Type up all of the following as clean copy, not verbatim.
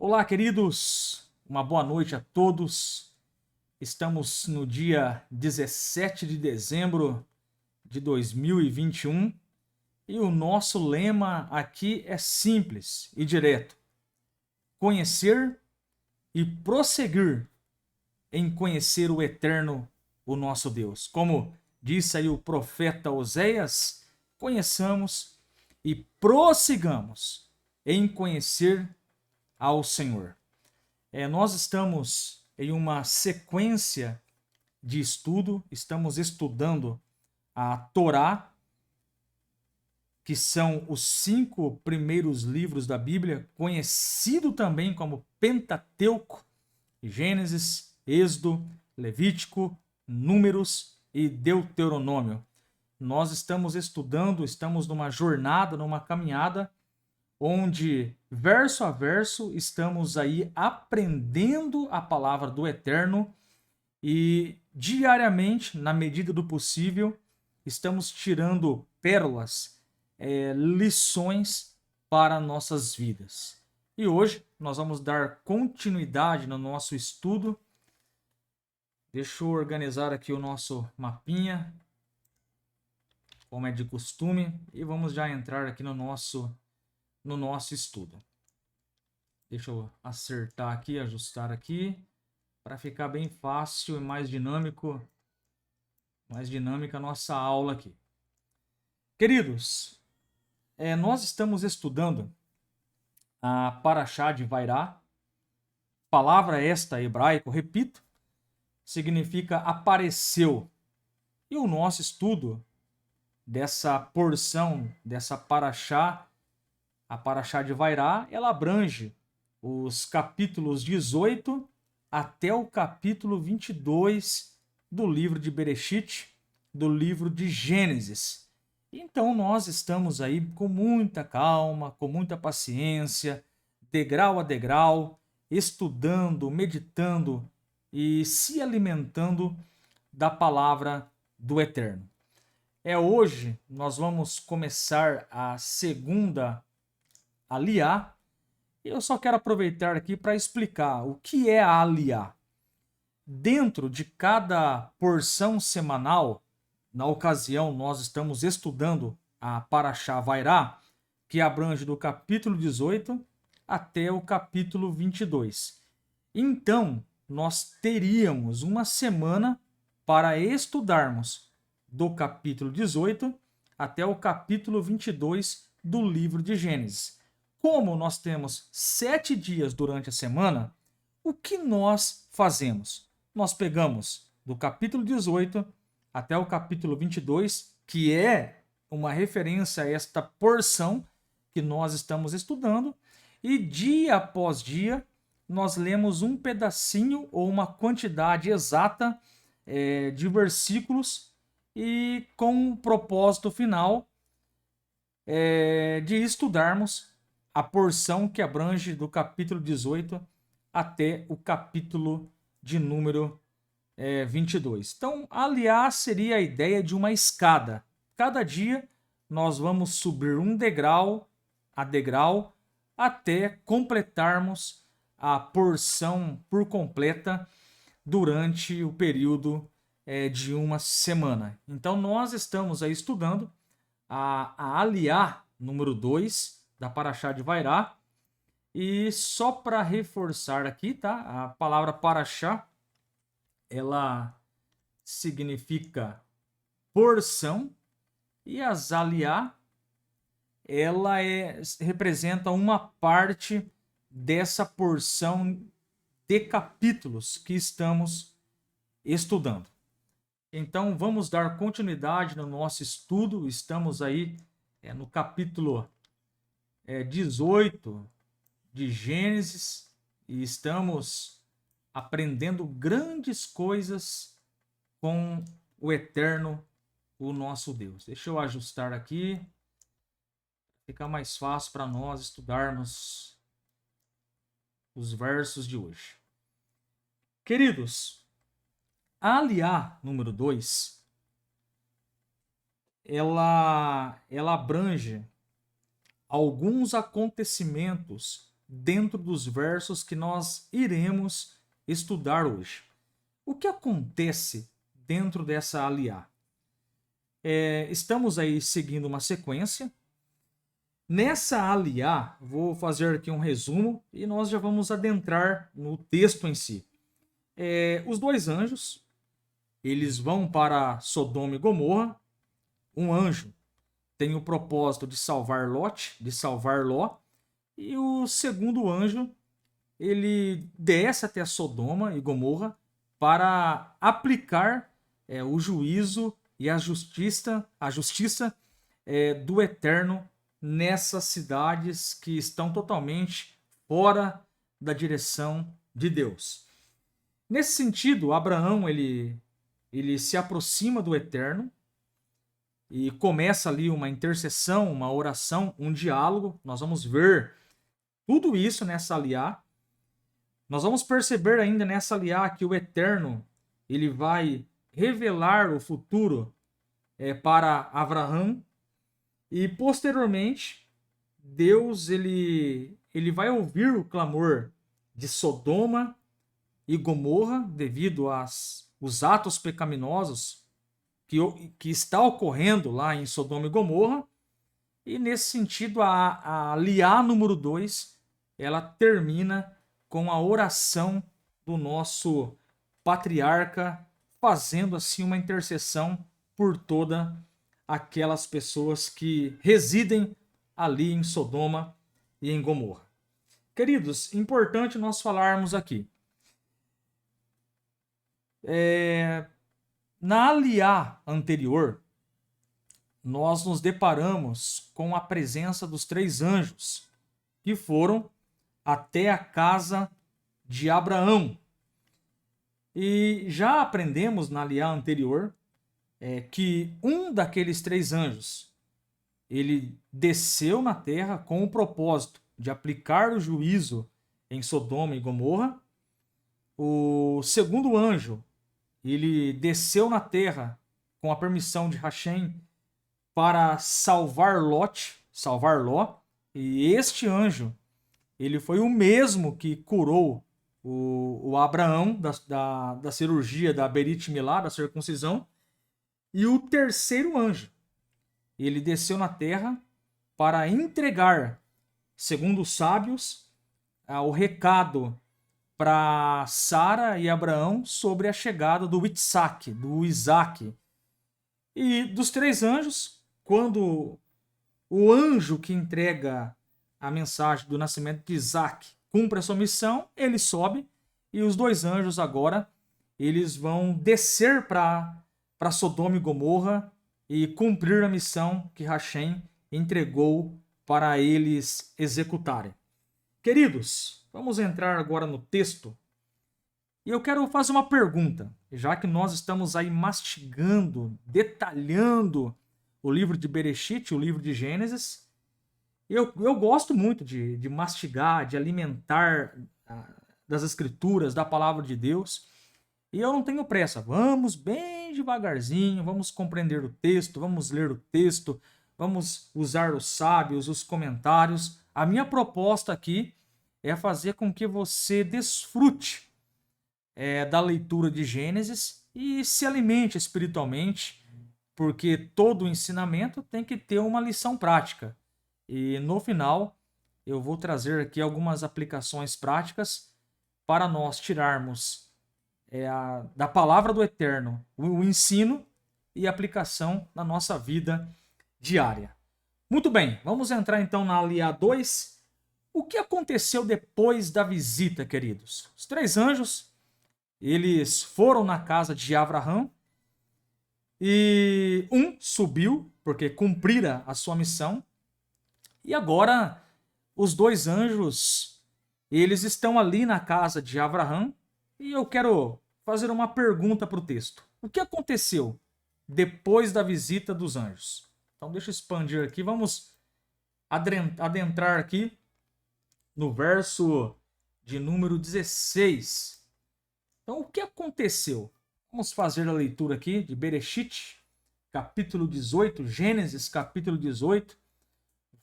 Olá, queridos! Uma boa noite a todos. Estamos no dia 17 de dezembro de 2021 e o nosso lema aqui é simples e direto: conhecer e prosseguir em conhecer o eterno, o nosso Deus. Como disse aí o profeta Oséias, conheçamos e prossigamos em conhecer ao Senhor. Nós estamos em uma sequência de estudo, estamos estudando a Torá, que são os 5 primeiros livros da Bíblia, conhecido também como Pentateuco: Gênesis, Êxodo, Levítico, Números e Deuteronômio. Nós estamos estudando, estamos numa jornada, numa caminhada, onde verso a verso estamos aí aprendendo a palavra do Eterno e diariamente, na medida do possível, estamos tirando pérolas, lições para nossas vidas. E hoje nós vamos dar continuidade no nosso estudo. Deixa eu organizar aqui o nosso mapinha, como é de costume, e vamos já entrar aqui no nosso estudo. Deixa eu acertar aqui, ajustar aqui, para ficar bem fácil e mais dinâmica a nossa aula aqui. Queridos, nós estamos estudando a Parashá de Vairá. Palavra esta hebraico, repito, significa apareceu. E o nosso estudo dessa porção, dessa Parashá, a Parashá de Vairá, ela abrange os capítulos 18 até o capítulo 22 do livro de Bereshit, do livro de Gênesis. Então nós estamos aí com muita calma, com muita paciência, degrau a degrau, estudando, meditando e se alimentando da palavra do Eterno. Hoje nós vamos começar a segunda Aliá. Eu só quero aproveitar aqui para explicar o que é a Aliá. Dentro de cada porção semanal, na ocasião nós estamos estudando a Parashá Vairá, que abrange do capítulo 18 até o capítulo 22. Então, nós teríamos uma semana para estudarmos do capítulo 18 até o capítulo 22 do livro de Gênesis. Como nós temos 7 dias durante a semana, o que nós fazemos? Nós pegamos do capítulo 18 até o capítulo 22, que é uma referência a esta porção que nós estamos estudando, e dia após dia nós lemos um pedacinho ou uma quantidade exata de versículos, e com o propósito final de estudarmos a porção que abrange do capítulo 18 até o capítulo de número 22. Então, aliás, seria a ideia de uma escada. Cada dia nós vamos subir um degrau a degrau até completarmos a porção por completa durante o período de uma semana. Então, nós estamos aí estudando a Aliá número 2 da Parashá de Vairá. E só para reforçar aqui, tá? A palavra Parashá, ela significa porção, e a Aliá, ela representa uma parte dessa porção de capítulos que estamos estudando. Então, vamos dar continuidade no nosso estudo. Estamos aí no capítulo 18 de Gênesis e estamos aprendendo grandes coisas com o Eterno, o nosso Deus. Deixa eu ajustar aqui, ficar mais fácil para nós estudarmos os versos de hoje. Queridos, a Aliá número 2, ela abrange alguns acontecimentos dentro dos versos que nós iremos estudar hoje. O que acontece dentro dessa aliá? Estamos aí seguindo uma sequência. Nessa aliá, vou fazer aqui um resumo e nós já vamos adentrar no texto em si. Os dois anjos, eles vão para Sodoma e Gomorra. Um anjo tem o propósito de salvar Lot, de salvar Ló, e o segundo anjo, ele desce até Sodoma e Gomorra para aplicar o juízo e a justiça do Eterno nessas cidades que estão totalmente fora da direção de Deus. Nesse sentido, Abraão ele se aproxima do Eterno e começa ali uma intercessão, uma oração, um diálogo. Nós vamos ver tudo isso nessa aliá. Nós vamos perceber ainda nessa aliá que o Eterno ele vai revelar o futuro para Abraão e posteriormente Deus ele vai ouvir o clamor de Sodoma e Gomorra devido os atos pecaminosos que está ocorrendo lá em Sodoma e Gomorra. E nesse sentido a aliá número 2 ela termina com a oração do nosso patriarca, fazendo assim uma intercessão por todas aquelas pessoas que residem ali em Sodoma e em Gomorra. Queridos, importante nós falarmos aqui. Na aliá anterior, nós nos deparamos com a presença dos 3 anjos que foram até a casa de Abraão. E já aprendemos na aliá anterior que um daqueles 3 anjos ele desceu na terra com o propósito de aplicar o juízo em Sodoma e Gomorra. O segundo anjo ele desceu na terra com a permissão de Hashem para salvar Ló, e este anjo ele foi o mesmo que curou o Abraão da cirurgia da Berit Milá, da circuncisão. E o terceiro anjo ele desceu na terra para entregar, segundo os sábios, o recado para Sara e Abraão sobre a chegada do Isaac. E dos 3 anjos, quando o anjo que entrega a mensagem do nascimento de Isaac cumpre a sua missão, ele sobe, e os 2 anjos agora eles vão descer para Sodoma e Gomorra e cumprir a missão que Hashem entregou para eles executarem. Queridos, vamos entrar agora no texto. E eu quero fazer uma pergunta, já que nós estamos aí mastigando, detalhando o livro de Bereshit, o livro de Gênesis. Eu gosto muito de mastigar, de alimentar das escrituras, da palavra de Deus. E eu não tenho pressa. Vamos bem devagarzinho, vamos compreender o texto, vamos ler o texto, vamos usar os sábios, os comentários. A minha proposta aqui é fazer com que você desfrute da leitura de Gênesis e se alimente espiritualmente, porque todo ensinamento tem que ter uma lição prática. E no final eu vou trazer aqui algumas aplicações práticas para nós tirarmos da palavra do Eterno o ensino e aplicação na nossa vida diária. Muito bem, vamos entrar então na aliá 2. O que aconteceu depois da visita, queridos? Os 3 anjos, eles foram na casa de Abraão e um subiu, porque cumprira a sua missão, e agora os 2 anjos, eles estão ali na casa de Abraão, e eu quero fazer uma pergunta para o texto. O que aconteceu depois da visita dos anjos? Então deixa eu expandir aqui, vamos adentrar aqui no verso de número 16. Então, o que aconteceu? Vamos fazer a leitura aqui de Bereshit, capítulo 18, Gênesis, capítulo 18,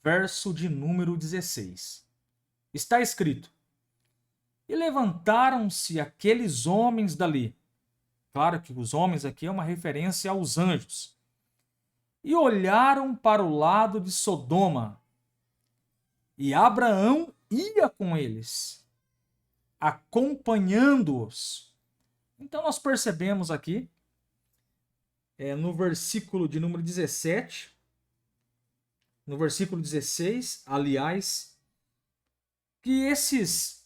verso de número 16. está escrito: e levantaram-se aqueles homens dali. Claro que os homens aqui é uma referência aos anjos. E olharam para o lado de Sodoma. E Abraão ia com eles, acompanhando-os. Então nós percebemos aqui, no versículo de número 17, no versículo 16, aliás, que esses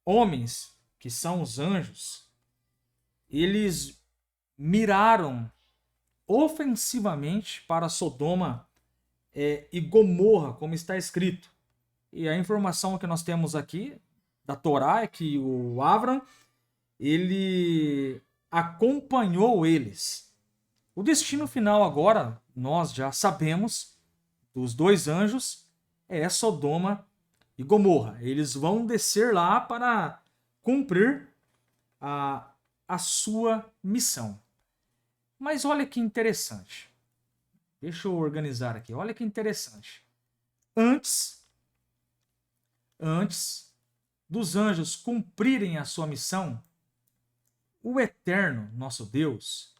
homens, que são os anjos, eles miraram ofensivamente para Sodoma e Gomorra, como está escrito. E a informação que nós temos aqui da Torá é que o Avram, ele acompanhou eles. O destino final agora, nós já sabemos, dos dois anjos, é Sodoma e Gomorra. Eles vão descer lá para cumprir a sua missão. Mas olha que interessante. Deixa eu organizar aqui. Olha que interessante. Antes dos anjos cumprirem a sua missão, o Eterno, nosso Deus,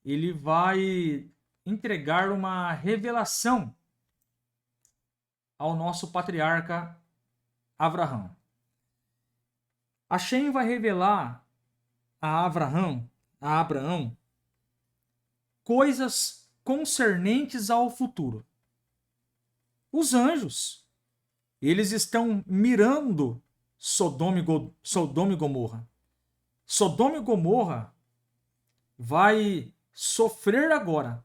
ele vai entregar uma revelação ao nosso patriarca Abraão. Hashem vai revelar a Abraão, coisas concernentes ao futuro. Os anjos, eles estão mirando Sodoma e Gomorra. Sodoma e Gomorra vai sofrer agora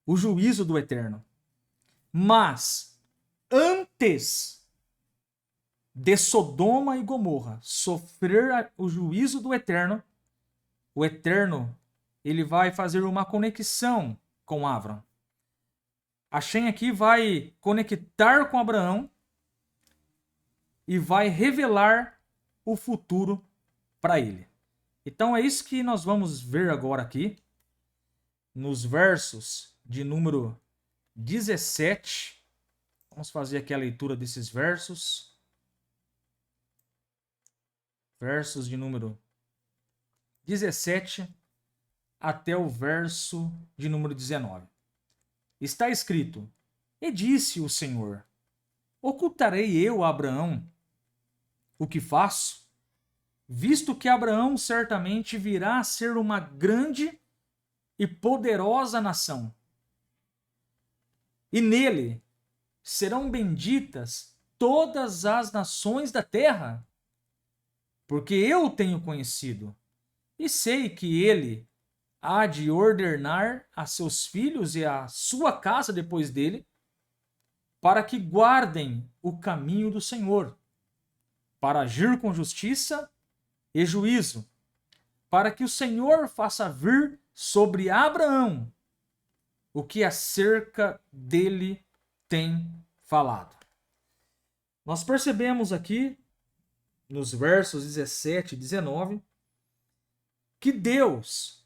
o juízo do Eterno. Mas antes de Sodoma e Gomorra sofrer o juízo do Eterno, o Eterno, ele vai fazer uma conexão com Abraão. Hashem aqui vai conectar com Abraão e vai revelar o futuro para ele. Então é isso que nós vamos ver agora aqui, nos versos de número 17. Vamos fazer aqui a leitura desses versos. Versos de número 17 até o verso de número 19. Está escrito: e disse o Senhor: ocultarei eu a Abraão o que faço, visto que Abraão certamente virá a ser uma grande e poderosa nação. E nele serão benditas todas as nações da terra, porque eu tenho conhecido, e sei que ele há de ordenar a seus filhos e a sua casa depois dele, para que guardem o caminho do Senhor, para agir com justiça e juízo, para que o Senhor faça vir sobre Abraão o que acerca dele tem falado. Nós percebemos aqui, nos versos 17 e 19, que Deus,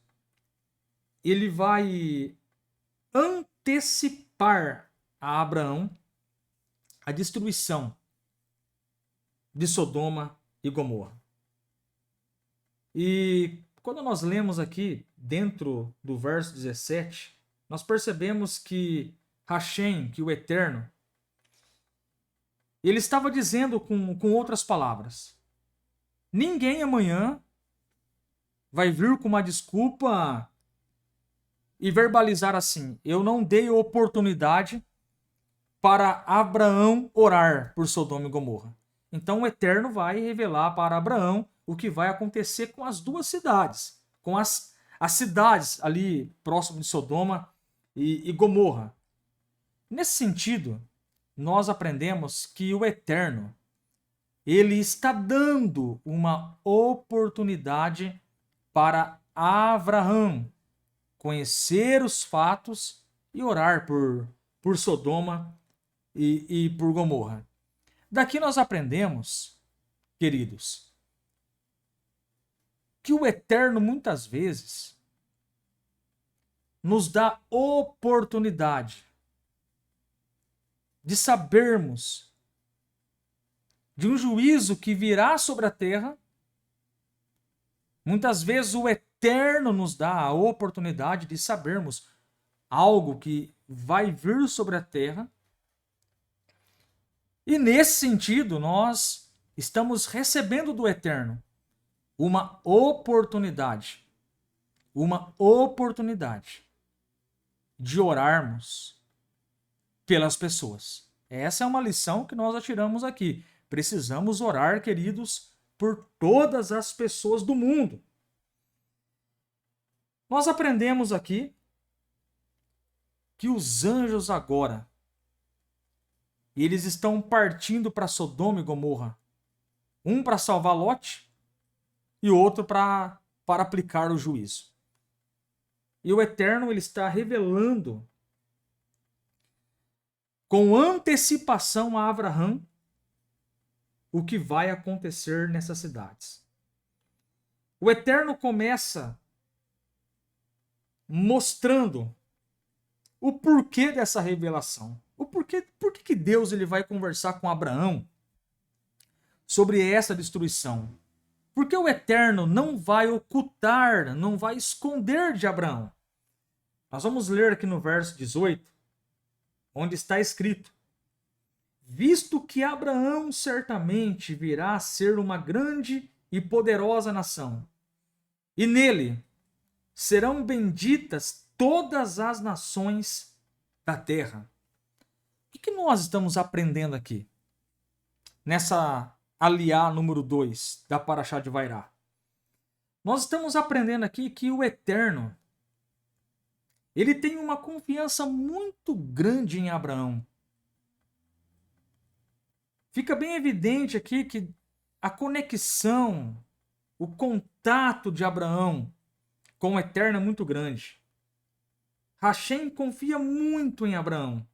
ele vai antecipar a Abraão a destruição de Sodoma e Gomorra. E quando nós lemos aqui, dentro do verso 17, nós percebemos que Hashem, que o Eterno, ele estava dizendo com outras palavras: ninguém amanhã vai vir com uma desculpa e verbalizar assim: eu não dei oportunidade para Abraão orar por Sodoma e Gomorra. Então o Eterno vai revelar para Abraão o que vai acontecer com as duas cidades, com as cidades ali próximo de Sodoma e Gomorra. Nesse sentido, nós aprendemos que o Eterno, ele está dando uma oportunidade para Abraão conhecer os fatos e orar por Sodoma e por Gomorra. Daqui nós aprendemos, queridos, que o Eterno muitas vezes nos dá oportunidade de sabermos de um juízo que virá sobre a terra. Muitas vezes o Eterno nos dá a oportunidade de sabermos algo que vai vir sobre a terra. E nesse sentido, nós estamos recebendo do Eterno uma oportunidade de orarmos pelas pessoas. Essa é uma lição que nós tiramos aqui. Precisamos orar, queridos, por todas as pessoas do mundo. Nós aprendemos aqui que os anjos agora, eles estão partindo para Sodoma e Gomorra. Um para salvar Lote e outro para aplicar o juízo. E o Eterno, ele está revelando com antecipação a Abraão o que vai acontecer nessas cidades. O Eterno começa mostrando o porquê dessa revelação. Por que Deus ele vai conversar com Abraão sobre essa destruição? Porque o Eterno não vai ocultar, não vai esconder de Abraão. Nós vamos ler aqui no verso 18, onde está escrito: visto que Abraão certamente virá a ser uma grande e poderosa nação, e nele serão benditas todas as nações da terra. O que nós estamos aprendendo aqui? Nessa aliá número 2 da Parashá de Vairá. Nós estamos aprendendo aqui que o Eterno, ele tem uma confiança muito grande em Abraão. Fica bem evidente aqui que a conexão, o contato de Abraão com o Eterno é muito grande. Hashem confia muito em Abraão.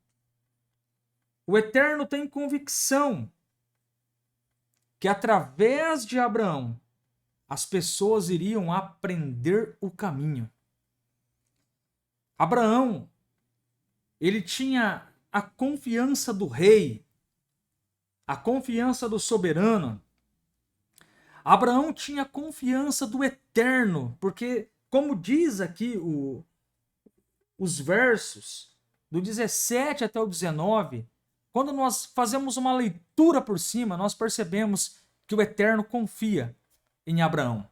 O Eterno tem convicção que através de Abraão as pessoas iriam aprender o caminho. Abraão, ele tinha a confiança do rei, a confiança do soberano. Abraão tinha a confiança do Eterno, porque, como diz aqui os versos do 17 até o 19, quando nós fazemos uma leitura por cima, nós percebemos que o Eterno confia em Abraão.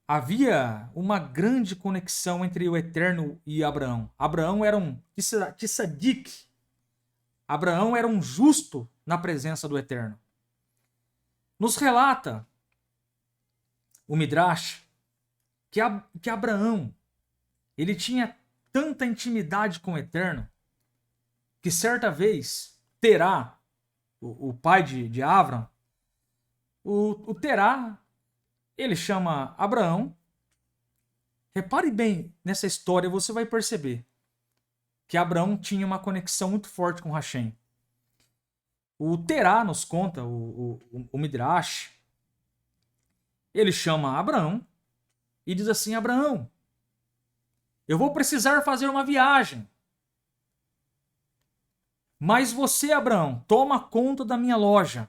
Havia uma grande conexão entre o Eterno e Abraão. Abraão era um tzadik. Abraão era um justo na presença do Eterno. Nos relata o Midrash que Abraão ele tinha tanta intimidade com o Eterno que certa vez Terá, o pai de Avram, o Terá, ele chama Abraão. Repare bem nessa história, você vai perceber que Abraão tinha uma conexão muito forte com Hashem. O Terá nos conta, o Midrash, ele chama Abraão e diz assim: Abraão, eu vou precisar fazer uma viagem. Mas você, Abraão, toma conta da minha loja.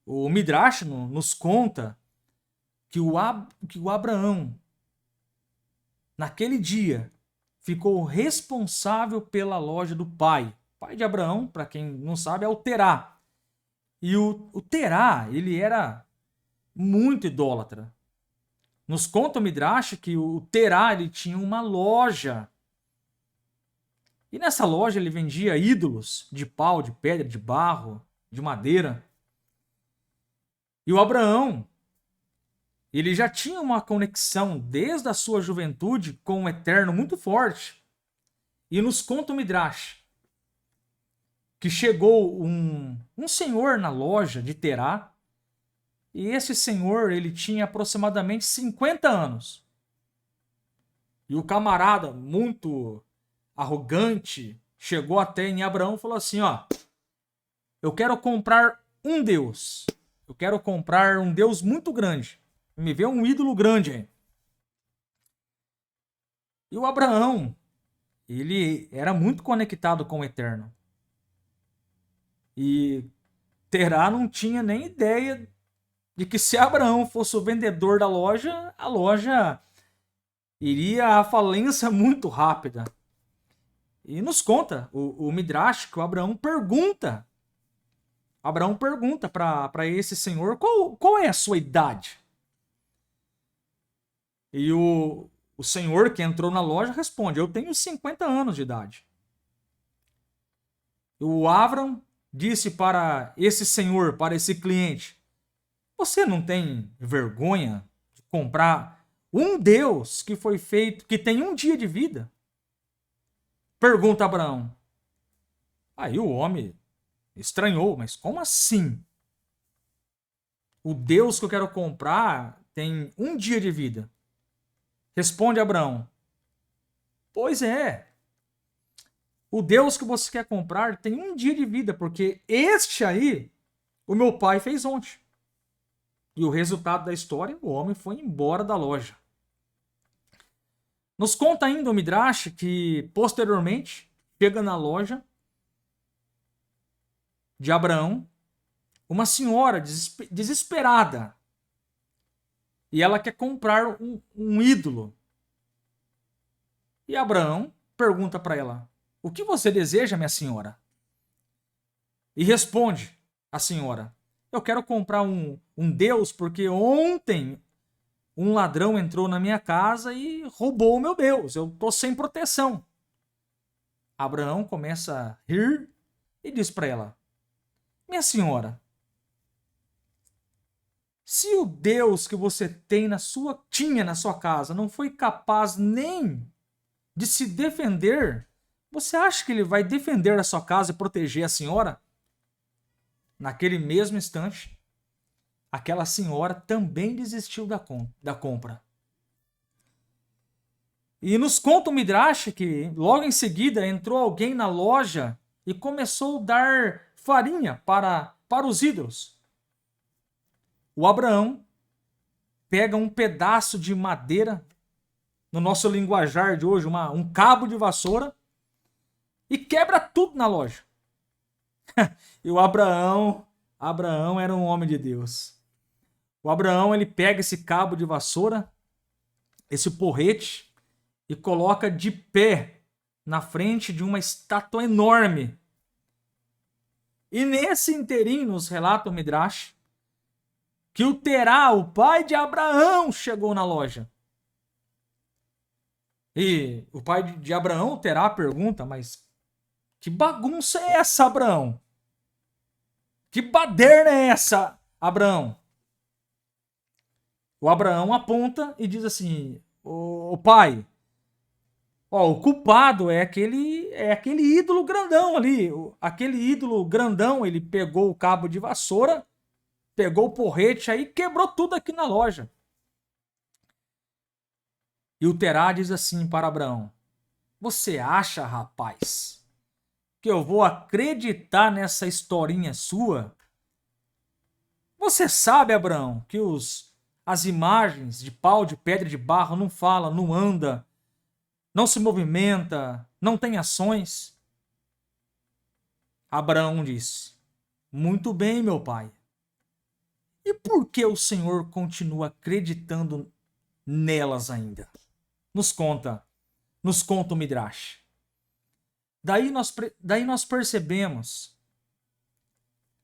O Midrash nos conta que o Abraão, naquele dia, ficou responsável pela loja do pai. O pai de Abraão, para quem não sabe, é o Terá. E o Terá, ele era muito idólatra. Nos conta o Midrash que o Terá ele tinha uma loja. E nessa loja ele vendia ídolos de pau, de pedra, de barro, de madeira. E o Abraão, ele já tinha uma conexão desde a sua juventude com o Eterno muito forte. E nos conta o Midrash que chegou um senhor na loja de Terá, e esse senhor ele tinha aproximadamente 50 anos. E o camarada, muito arrogante, chegou até em Abraão e falou assim: ó, eu quero comprar um Deus. Eu quero comprar um Deus muito grande. Me vê um ídolo grande aí. E o Abraão, ele era muito conectado com o Eterno. E Terá não tinha nem ideia de que se Abraão fosse o vendedor da loja, a loja iria à falência muito rápida. E nos conta o Midrash que o Abraão pergunta para esse senhor qual é a sua idade. E o senhor que entrou na loja responde: eu tenho 50 anos de idade. O Abraão disse para esse senhor, para esse cliente: você não tem vergonha de comprar um Deus que foi feito, que tem um dia de vida? Pergunta Abraão. Aí o homem estranhou, mas como assim? O Deus que eu quero comprar tem um dia de vida. Responde Abraão: pois é. O Deus que você quer comprar tem um dia de vida, porque este aí o meu pai fez ontem. E o resultado da história, o homem foi embora da loja. Nos conta ainda o Midrash que, posteriormente, chega na loja de Abraão uma senhora desesperada. E ela quer comprar um ídolo. E Abraão pergunta para ela: o que você deseja, minha senhora? E responde a senhora: eu quero comprar um Deus porque ontem um ladrão entrou na minha casa e roubou o meu Deus. Eu estou sem proteção. Abraão começa a rir e diz para ela: minha senhora, se o Deus que você tinha na sua casa não foi capaz nem de se defender, você acha que ele vai defender a sua casa e proteger a senhora? Naquele mesmo instante, aquela senhora também desistiu da compra. E nos conta o Midrash que logo em seguida entrou alguém na loja e começou a dar farinha para os ídolos. O Abraão pega um pedaço de madeira, no nosso linguajar de hoje, um cabo de vassoura, e quebra tudo na loja. E o Abraão era um homem de Deus. O Abraão, ele pega esse cabo de vassoura, esse porrete, e coloca de pé na frente de uma estátua enorme. E nesse inteirinho, nos relata o Midrash, que o Terá, o pai de Abraão, chegou na loja. E o pai de Abraão, o Terá, pergunta: mas que bagunça é essa, Abraão? Que baderna é essa, Abraão? O Abraão aponta e diz assim: o pai, o culpado é aquele ídolo grandão ali. Aquele ídolo grandão, ele pegou o cabo de vassoura, pegou o porrete aí e quebrou tudo aqui na loja. E o Terá diz assim para Abraão: você acha, rapaz, que eu vou acreditar nessa historinha sua? Você sabe, Abraão, que as imagens de pau, de pedra e de barro não fala, não anda, não se movimenta, não tem ações? Abraão disse: muito bem, meu pai. E por que o Senhor continua acreditando nelas ainda? Nos conta o Midrash. Daí nós percebemos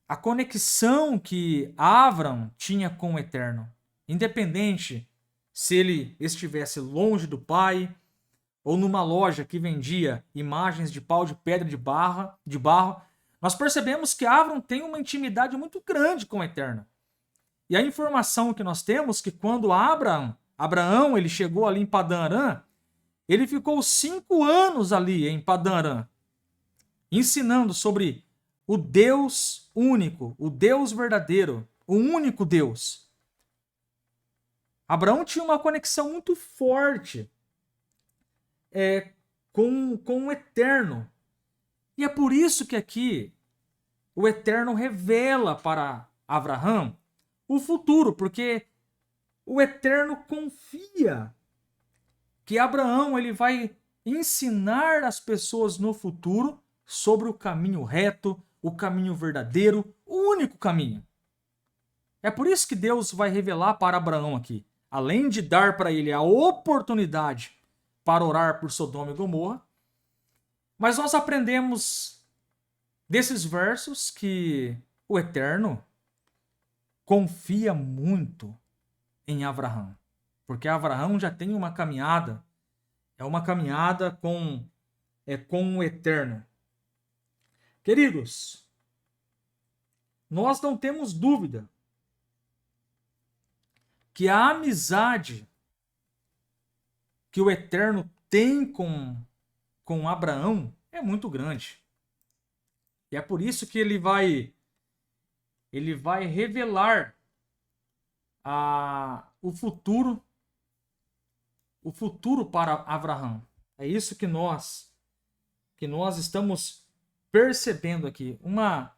a conexão que Avram tinha com o Eterno. Independente se ele estivesse longe do pai ou numa loja que vendia imagens de pau, de pedra, de barro, nós percebemos que Avram tem uma intimidade muito grande com o Eterno. E a informação que nós temos é que quando Abraão ele chegou ali em Padã Arã, ele ficou 5 anos ali em Padã Arã, ensinando sobre o Deus único, o Deus verdadeiro, o único Deus. Abraão tinha uma conexão muito forte com o Eterno. E é por isso que aqui o Eterno revela para Abraão o futuro, porque o Eterno confia que Abraão ele vai ensinar as pessoas no futuro sobre o caminho reto, o caminho verdadeiro, o único caminho. É por isso que Deus vai revelar para Abraão aqui, além de dar para ele a oportunidade para orar por Sodoma e Gomorra, mas nós aprendemos desses versos que o Eterno confia muito em Abraão, porque Abraão já tem uma caminhada, é uma caminhada com o Eterno. Queridos, nós não temos dúvida que a amizade que o Eterno tem com Abraão é muito grande. E é por isso que ele vai revelar o futuro para Abraão. É isso que nós estamos percebendo aqui, uma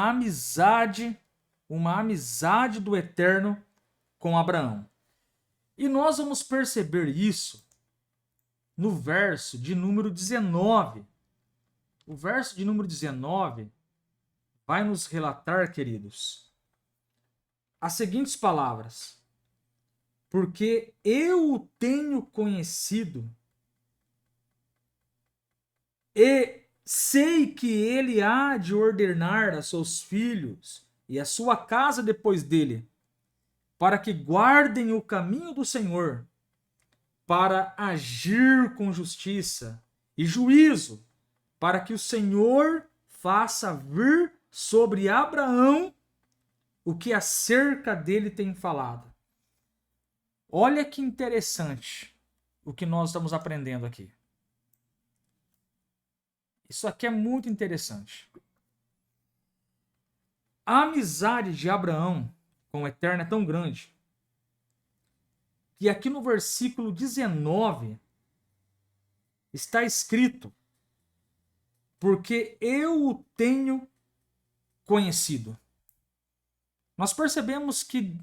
amizade do Eterno com Abraão. E nós vamos perceber isso no verso de número 19. O verso de número 19 vai nos relatar, queridos, as seguintes palavras: porque eu o tenho conhecido e sei que ele há de ordenar a seus filhos e a sua casa depois dele, para que guardem o caminho do Senhor, para agir com justiça e juízo, para que o Senhor faça vir sobre Abraão o que acerca dele tem falado. Olha que interessante o que nós estamos aprendendo aqui. Isso aqui é muito interessante. A amizade de Abraão com o Eterno é tão grande que aqui no versículo 19 está escrito: porque eu o tenho conhecido. Nós percebemos que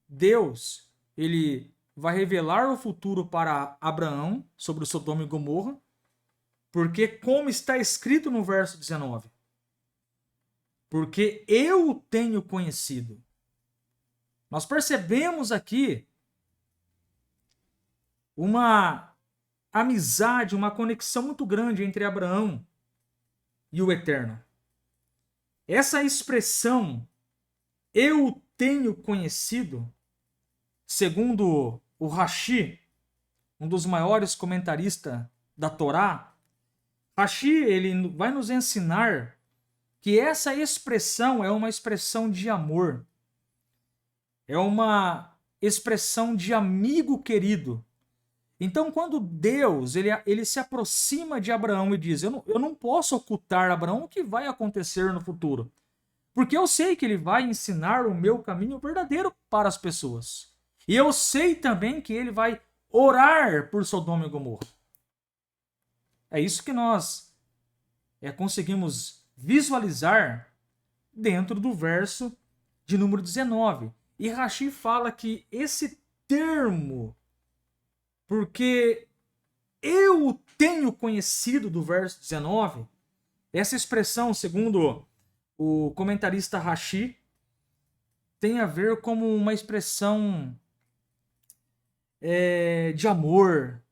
Deus, ele vai revelar o futuro para Abraão sobre o Sodoma e Gomorra, porque como está escrito no verso 19, porque eu o tenho conhecido. Nós percebemos aqui uma amizade, uma conexão muito grande entre Abraão e o Eterno. Essa expressão, eu o tenho conhecido, segundo o Rashi, um dos maiores comentaristas da Torá, Rashi, ele vai nos ensinar que essa expressão é uma expressão de amor. É uma expressão de amigo querido. Então, quando Deus ele se aproxima de Abraão e diz: eu não posso ocultar a Abraão o que vai acontecer no futuro, porque eu sei que ele vai ensinar o meu caminho verdadeiro para as pessoas. E eu sei também que ele vai orar por Sodoma e Gomorra. É isso que nós conseguimos visualizar dentro do verso de número 19. E Rashi fala que esse termo, porque eu o tenho conhecido, do verso 19, essa expressão, segundo o comentarista Rashi, tem a ver como uma expressão de amor,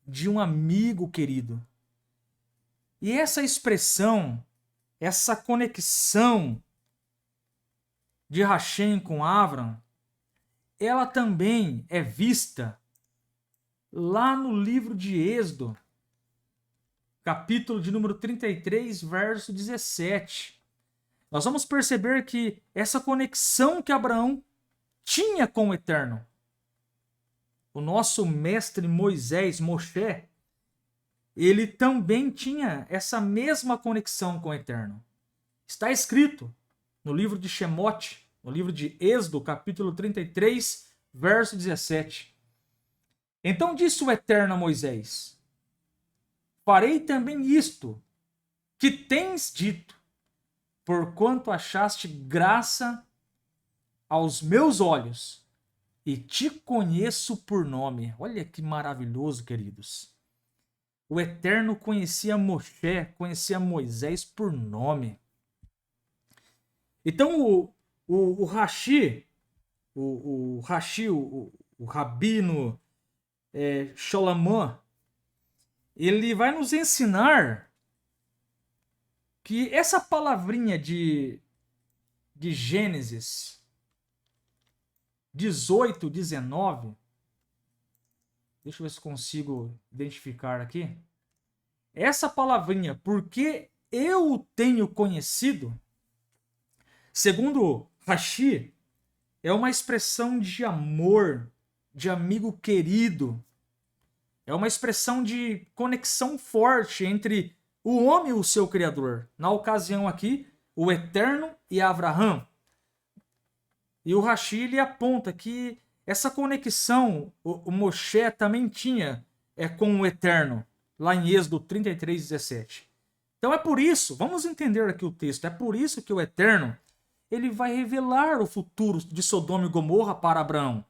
de um amigo querido. E essa expressão, essa conexão de Hashem com Avram, ela também é vista lá no livro de Êxodo, capítulo de número 33, verso 17. Nós vamos perceber que essa conexão que Abraão tinha com o Eterno, o nosso mestre Moisés, Moshe, ele também tinha essa mesma conexão com o Eterno. Está escrito no livro de Shemote, no livro de Êxodo, capítulo 33, verso 17. Então disse o Eterno a Moisés: farei também isto que tens dito, porquanto achaste graça aos meus olhos, e te conheço por nome. Olha que maravilhoso, queridos. O Eterno conhecia Moshe, conhecia Moisés por nome. Então o Rashi, o Rashi, o Rabino Shlomo, ele vai nos ensinar que essa palavrinha de Gênesis 18, 19, deixa eu ver se consigo identificar aqui. Essa palavrinha, porque eu o tenho conhecido, segundo Rashi, é uma expressão de amor, de amigo querido. É uma expressão de conexão forte entre o homem e o seu Criador. Na ocasião aqui, o Eterno e Abraão. E o Rashi ele aponta que essa conexão o Moshe também tinha com o Eterno, lá em Êxodo 33:17. Então é por isso, vamos entender aqui o texto, é por isso que o Eterno ele vai revelar o futuro de Sodoma e Gomorra para Abraão.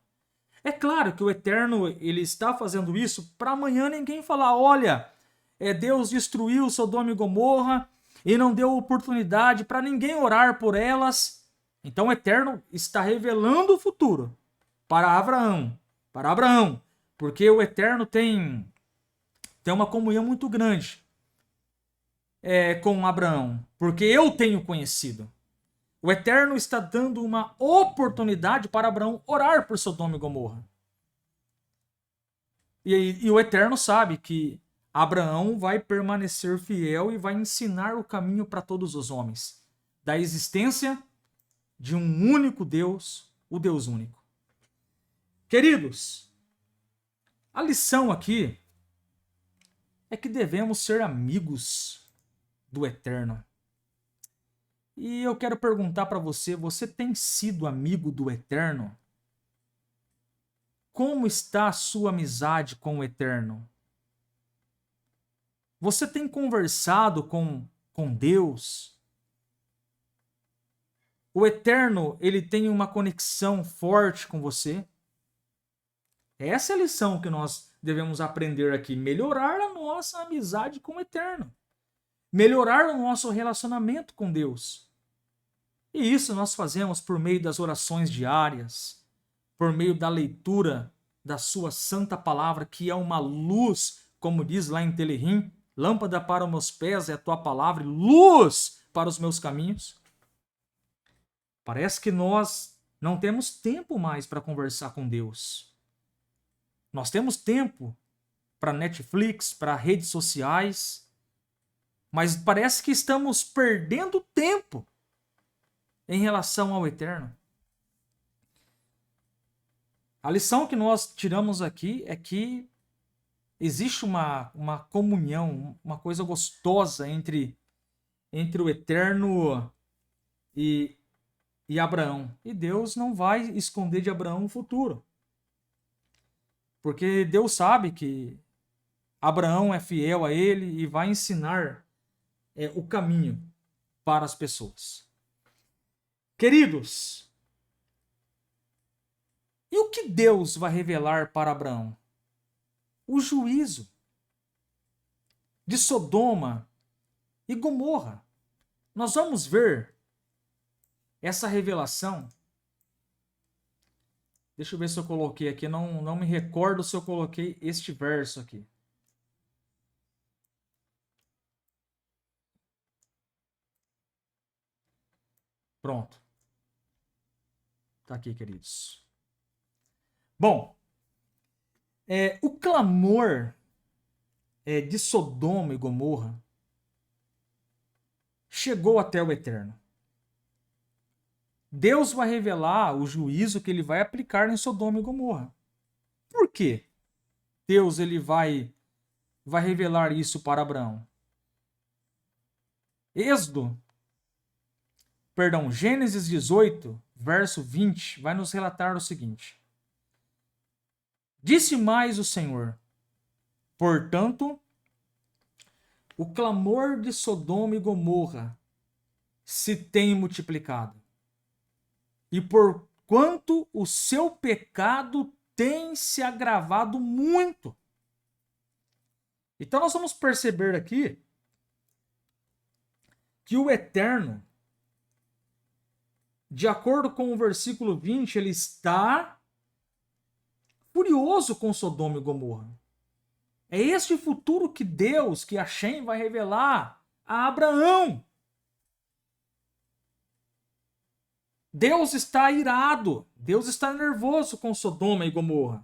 É claro que o Eterno ele está fazendo isso para amanhã ninguém falar, olha, Deus destruiu Sodoma e Gomorra e não deu oportunidade para ninguém orar por elas. Então o Eterno está revelando o futuro para Abraão, porque o Eterno tem uma comunhão muito grande com Abraão, porque eu tenho conhecido. O Eterno está dando uma oportunidade para Abraão orar por Sodoma e Gomorra. E o Eterno sabe que Abraão vai permanecer fiel e vai ensinar o caminho para todos os homens, da existência de um único Deus, o Deus único. Queridos, a lição aqui é que devemos ser amigos do Eterno. E eu quero perguntar para você, você tem sido amigo do Eterno? Como está a sua amizade com o Eterno? Você tem conversado com Deus? O Eterno, ele tem uma conexão forte com você? Essa é a lição que nós devemos aprender aqui. Melhorar a nossa amizade com o Eterno. Melhorar o nosso relacionamento com Deus. E isso nós fazemos por meio das orações diárias, por meio da leitura da sua santa palavra, que é uma luz, como diz lá em Telehim, lâmpada para os meus pés é a tua palavra, luz para os meus caminhos. Parece que nós não temos tempo mais para conversar com Deus. Nós temos tempo para Netflix, para redes sociais, mas parece que estamos perdendo tempo em relação ao Eterno. A lição que nós tiramos aqui é que existe uma comunhão, uma coisa gostosa entre o Eterno e Abraão. E Deus não vai esconder de Abraão o futuro. Porque Deus sabe que Abraão é fiel a ele e vai ensinar o caminho para as pessoas. Queridos, e o que Deus vai revelar para Abraão? O juízo de Sodoma e Gomorra. Nós vamos ver essa revelação. Deixa eu ver se eu coloquei aqui. Não me recordo se eu coloquei este verso aqui. Pronto. Tá aqui, queridos. Bom, o clamor de Sodoma e Gomorra chegou até o Eterno. Deus vai revelar o juízo que ele vai aplicar em Sodoma e Gomorra. Por quê? Deus ele vai revelar isso para Abraão. Gênesis 18, verso 20, vai nos relatar o seguinte. Disse mais o Senhor, portanto, o clamor de Sodoma e Gomorra se tem multiplicado, e porquanto o seu pecado tem se agravado muito. Então nós vamos perceber aqui que o Eterno, de acordo com o versículo 20, ele está furioso com Sodoma e Gomorra. É este futuro que Deus, que Hashem vai revelar a Abraão. Deus está irado, Deus está nervoso com Sodoma e Gomorra.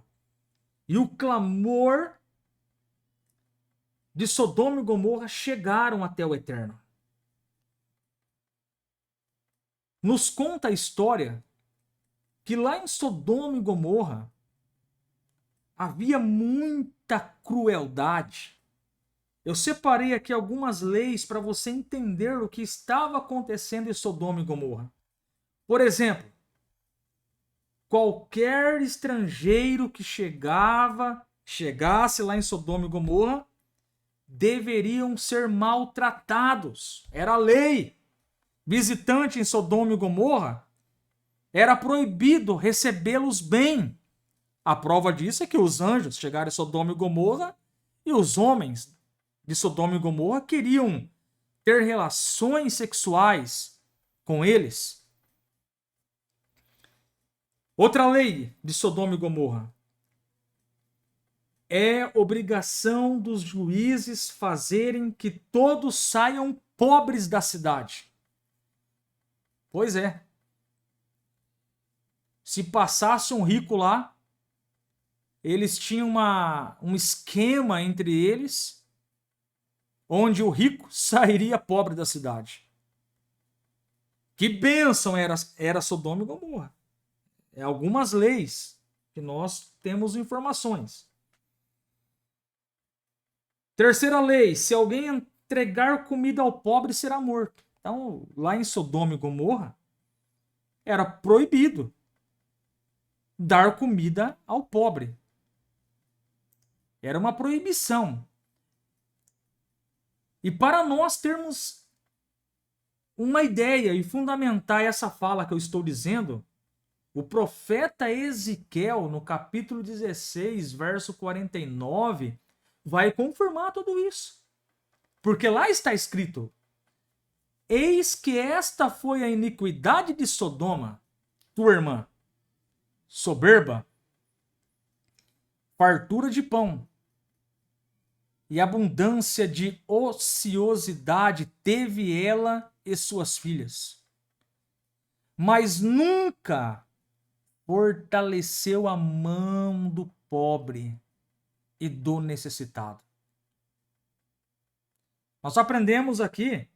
E o clamor de Sodoma e Gomorra chegaram até o Eterno. Nos conta a história que lá em Sodoma e Gomorra havia muita crueldade. Eu separei aqui algumas leis para você entender o que estava acontecendo em Sodoma e Gomorra. Por exemplo, qualquer estrangeiro que chegasse lá em Sodoma e Gomorra, deveriam ser maltratados. Era a lei. Visitante em Sodoma e Gomorra, era proibido recebê-los bem. A prova disso é que os anjos chegaram em Sodoma e Gomorra e os homens de Sodoma e Gomorra queriam ter relações sexuais com eles. Outra lei de Sodoma e Gomorra: é obrigação dos juízes fazerem que todos saiam pobres da cidade. Pois é. Se passasse um rico lá, eles tinham um esquema entre eles, onde o rico sairia pobre da cidade. Que bênção era Sodoma e Gomorra. É algumas leis que nós temos informações. Terceira lei: se alguém entregar comida ao pobre, será morto. Então, lá em Sodoma e Gomorra, era proibido dar comida ao pobre. Era uma proibição. E para nós termos uma ideia e fundamentar essa fala que eu estou dizendo, o profeta Ezequiel, no capítulo 16, verso 49, vai confirmar tudo isso. Porque lá está escrito: eis que esta foi a iniquidade de Sodoma, tua irmã, soberba, fartura de pão e abundância de ociosidade teve ela e suas filhas, mas nunca fortaleceu a mão do pobre e do necessitado. Nós aprendemos aqui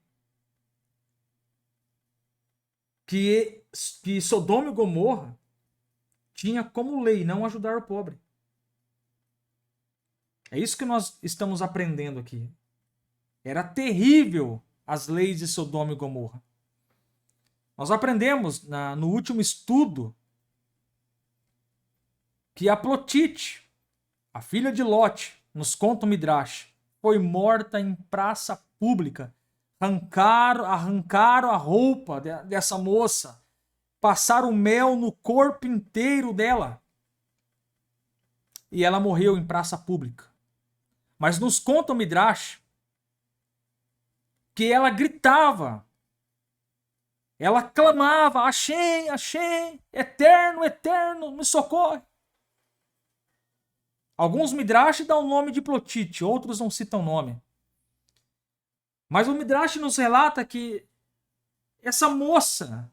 que Sodoma e Gomorra tinha como lei não ajudar o pobre. É isso que nós estamos aprendendo aqui. Era terrível as leis de Sodoma e Gomorra. Nós aprendemos no último estudo que a Plotite, a filha de Lote, nos conta o Midrash, foi morta em praça pública. Arrancaram a roupa dessa moça, passaram mel no corpo inteiro dela. E ela morreu em praça pública. Mas nos conta o Midrash que ela gritava, ela clamava: Hashem, Hashem, eterno, eterno, me socorre. Alguns Midrash dão o nome de Plotite, outros não citam o nome. Mas o Midrash nos relata que essa moça,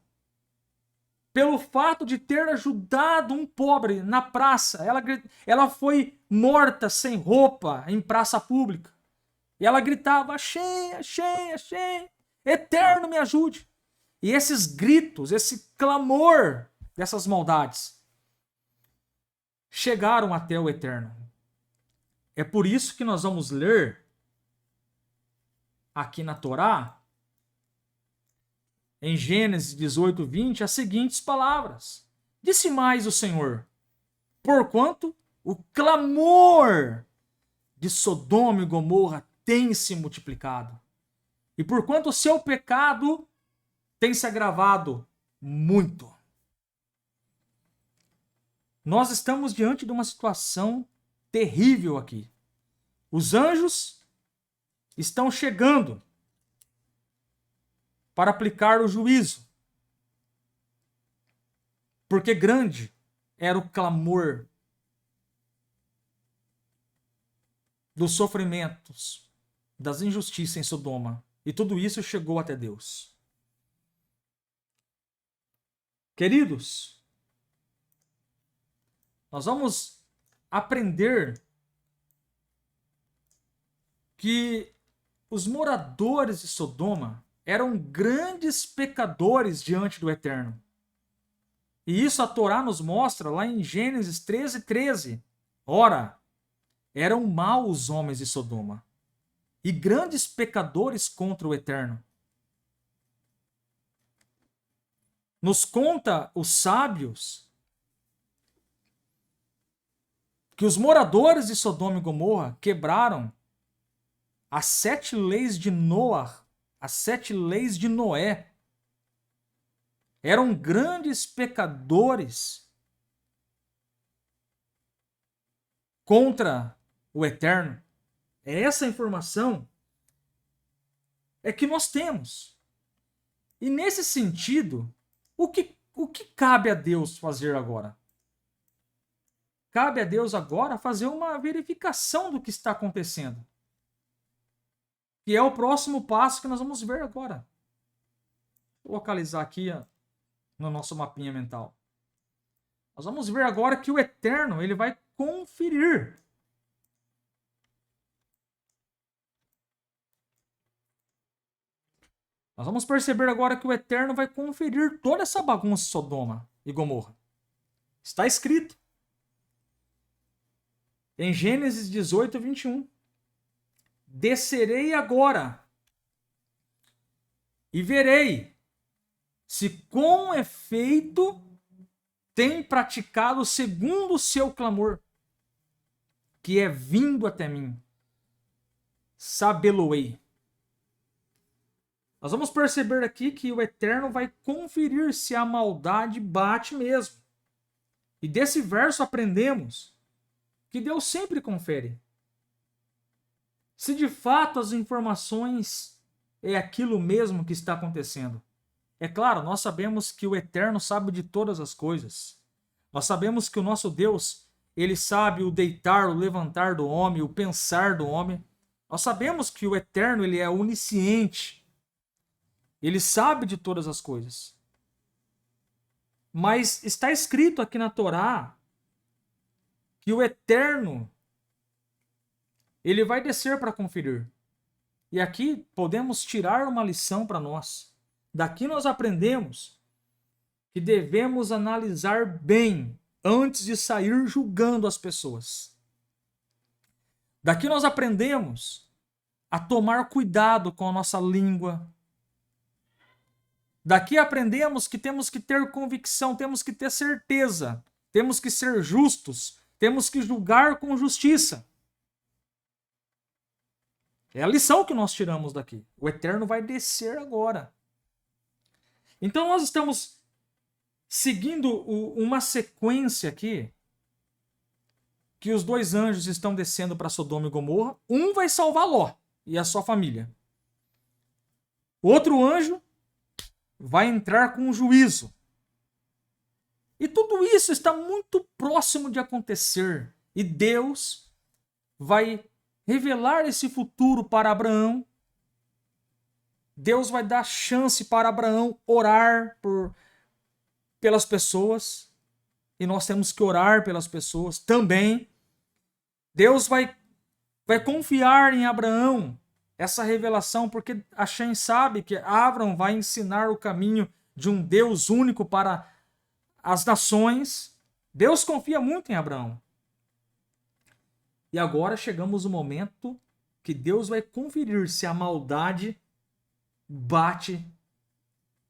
pelo fato de ter ajudado um pobre na praça, ela foi morta sem roupa em praça pública. E ela gritava: Hashem, Hashem, Hashem, eterno, me ajude. E esses gritos, esse clamor dessas maldades chegaram até o Eterno. É por isso que nós vamos ler aqui na Torá, em Gênesis 18, 20, as seguintes palavras: disse mais o Senhor, porquanto o clamor de Sodoma e Gomorra tem se multiplicado, e porquanto o seu pecado tem se agravado muito. Nós estamos diante de uma situação terrível aqui. Os anjos estão chegando para aplicar o juízo. porque grande era o clamor dos sofrimentos, das injustiças em Sodoma. E tudo isso chegou até Deus. Queridos, nós vamos aprender que os moradores de Sodoma eram grandes pecadores diante do Eterno. E isso a Torá nos mostra lá em Gênesis 13:13. Ora, eram maus os homens de Sodoma, e grandes pecadores contra o Eterno. Nos conta os sábios que os moradores de Sodoma e Gomorra quebraram as 7 leis de Noé, as 7 leis de Noé. Eram grandes pecadores contra o Eterno. Essa informação é que nós temos. E nesse sentido, o que cabe a Deus fazer agora? Cabe a Deus agora fazer uma verificação do que está acontecendo. Que é o próximo passo que nós vamos ver agora. Vou localizar aqui no nosso mapinha mental. Nós vamos ver agora que o Eterno ele vai conferir. Nós vamos perceber agora que o Eterno vai conferir toda essa bagunça de Sodoma e Gomorra. Está escrito em Gênesis 18:21. Descerei agora e verei se com efeito tem praticado segundo o seu clamor, que é vindo até mim. Sabê-lo-ei. Nós vamos perceber aqui que o Eterno vai conferir se a maldade bate mesmo. E desse verso aprendemos que Deus sempre confere. Se de fato as informações é aquilo mesmo que está acontecendo. É claro, nós sabemos que o Eterno sabe de todas as coisas. Nós sabemos que o nosso Deus, ele sabe o deitar, o levantar do homem, o pensar do homem. Nós sabemos que o Eterno, ele é onisciente. Ele sabe de todas as coisas. Mas está escrito aqui na Torá que o Eterno ele vai descer para conferir. E aqui podemos tirar uma lição para nós. Daqui nós aprendemos que devemos analisar bem antes de sair julgando as pessoas. Daqui nós aprendemos a tomar cuidado com a nossa língua. Daqui aprendemos que temos que ter convicção, temos que ter certeza, temos que ser justos, temos que julgar com justiça. É a lição que nós tiramos daqui. O Eterno vai descer agora. Então nós estamos seguindo uma sequência aqui, que os 2 anjos estão descendo para Sodoma e Gomorra. Um vai salvar Ló e a sua família. O outro anjo vai entrar com juízo. E tudo isso está muito próximo de acontecer. E Deus vai revelar esse futuro para Abraão. Deus vai dar chance para Abraão orar pelas pessoas. E nós temos que orar pelas pessoas também. Deus vai confiar em Abraão essa revelação, porque Hashem sabe que Abraão vai ensinar o caminho de um Deus único para as nações. Deus confia muito em Abraão. E agora chegamos no momento que Deus vai conferir se a maldade bate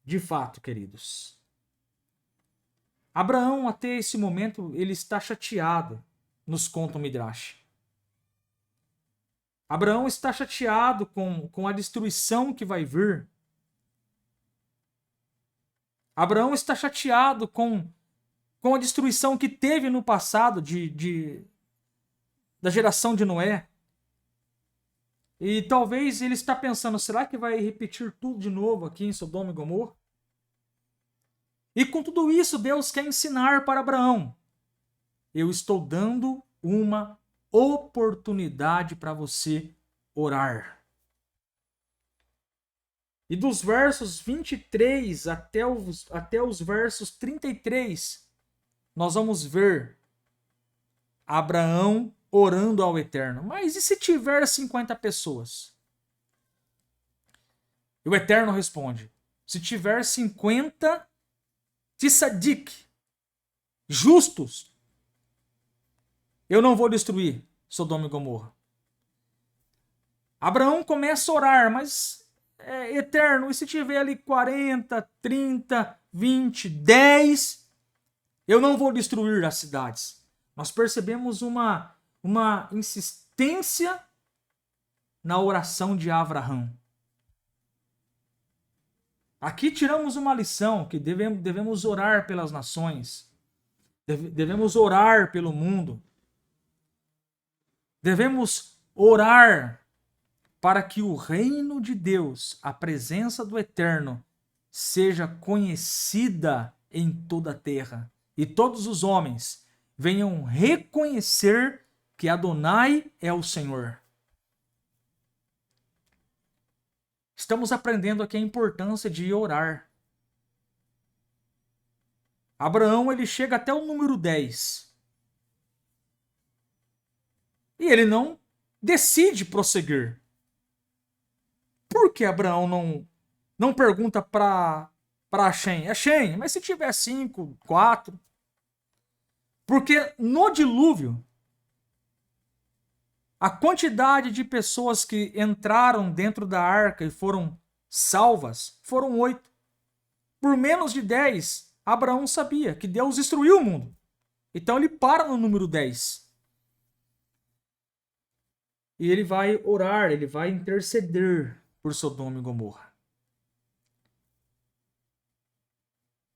de fato, queridos. Abraão, até esse momento, ele está chateado, nos conta o Midrash. Abraão está chateado com a destruição que vai vir. Abraão está chateado com a destruição que teve no passado da geração de Noé. E talvez ele está pensando, será que vai repetir tudo de novo aqui em Sodoma e Gomorra? E com tudo isso, Deus quer ensinar para Abraão: eu estou dando uma oportunidade para você orar. E dos versos 23 até os versos 33, nós vamos ver Abraão orando ao Eterno. Mas e se tiver 50 pessoas? E o Eterno responde: se tiver 50 tzadik, justos, eu não vou destruir Sodoma e Gomorra. Abraão começa a orar, mas Eterno, e se tiver ali 40, 30, 20, 10, eu não vou destruir as cidades. Nós percebemos uma insistência na oração de Abraão. Aqui tiramos uma lição que devemos orar pelas nações, devemos orar pelo mundo, devemos orar para que o reino de Deus, a presença do Eterno, seja conhecida em toda a terra e todos os homens venham reconhecer que Adonai é o Senhor. Estamos aprendendo aqui a importância de orar. Abraão, ele chega até o número 10. E ele não decide prosseguir. Por que Abraão não pergunta para Shem? É Shem, mas se tiver 5, 4? Porque no dilúvio, a quantidade de pessoas que entraram dentro da arca e foram salvas foram 8. Por menos de 10, Abraão sabia que Deus destruiu o mundo. Então ele para no número 10. E ele vai orar, ele vai interceder por Sodoma e Gomorra.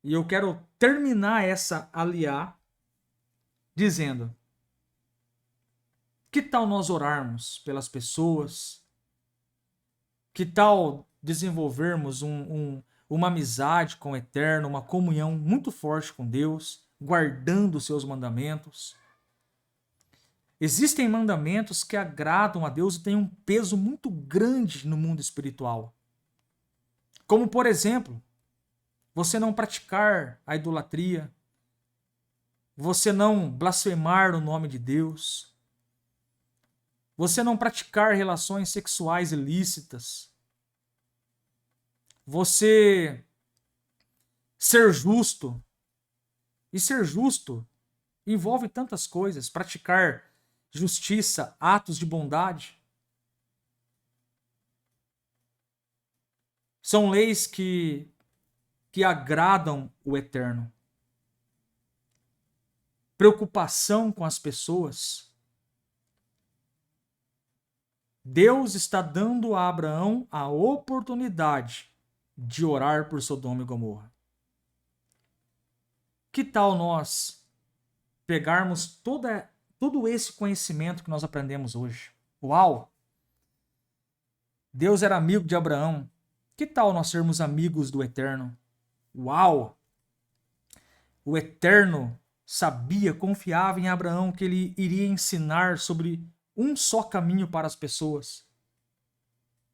E eu quero terminar essa aliá dizendo: que tal nós orarmos pelas pessoas? Que tal desenvolvermos uma amizade com o Eterno, uma comunhão muito forte com Deus, guardando os seus mandamentos? Existem mandamentos que agradam a Deus e têm um peso muito grande no mundo espiritual. Como, por exemplo, você não praticar a idolatria, você não blasfemar o nome de Deus, você não praticar relações sexuais ilícitas, você ser justo. E ser justo envolve tantas coisas, praticar justiça, atos de bondade. São leis que agradam o Eterno. Preocupação com as pessoas. Deus está dando a Abraão a oportunidade de orar por Sodoma e Gomorra. Que tal nós pegarmos todo esse conhecimento que nós aprendemos hoje? Uau! Deus era amigo de Abraão. Que tal nós sermos amigos do Eterno? Uau! O Eterno sabia, confiava em Abraão que ele iria ensinar sobre um só caminho para as pessoas.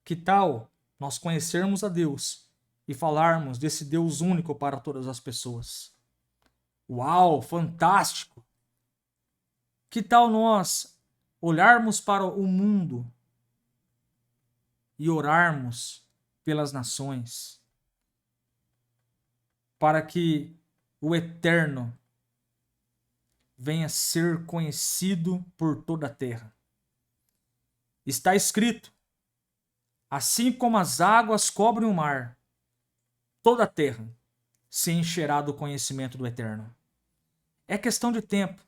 Que tal nós conhecermos a Deus e falarmos desse Deus único para todas as pessoas? Uau, fantástico! Que tal nós olharmos para o mundo e orarmos pelas nações, para que o Eterno venha ser conhecido por toda a terra? Está escrito: assim como as águas cobrem o mar, toda a terra se encherá do conhecimento do Eterno. É questão de tempo.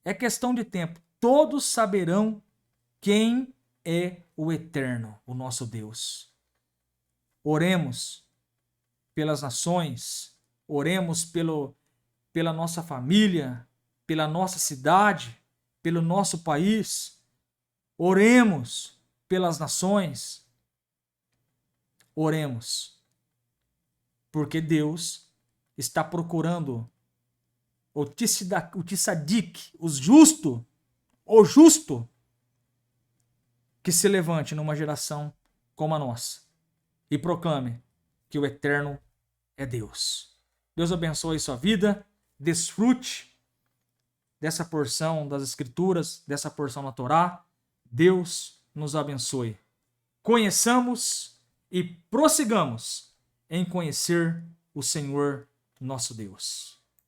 É questão de tempo. Todos saberão quem é o Eterno, o nosso Deus. Oremos pelas nações, oremos pela nossa família, pela nossa cidade, pelo nosso país. Oremos pelas nações. Oremos, porque Deus está procurando o tzadik, o justo, que se levante numa geração como a nossa e proclame que o Eterno é Deus. Deus abençoe sua vida, desfrute dessa porção das Escrituras, dessa porção da Torá. Deus nos abençoe. Conheçamos e prossigamos em conhecer o Senhor nosso Deus.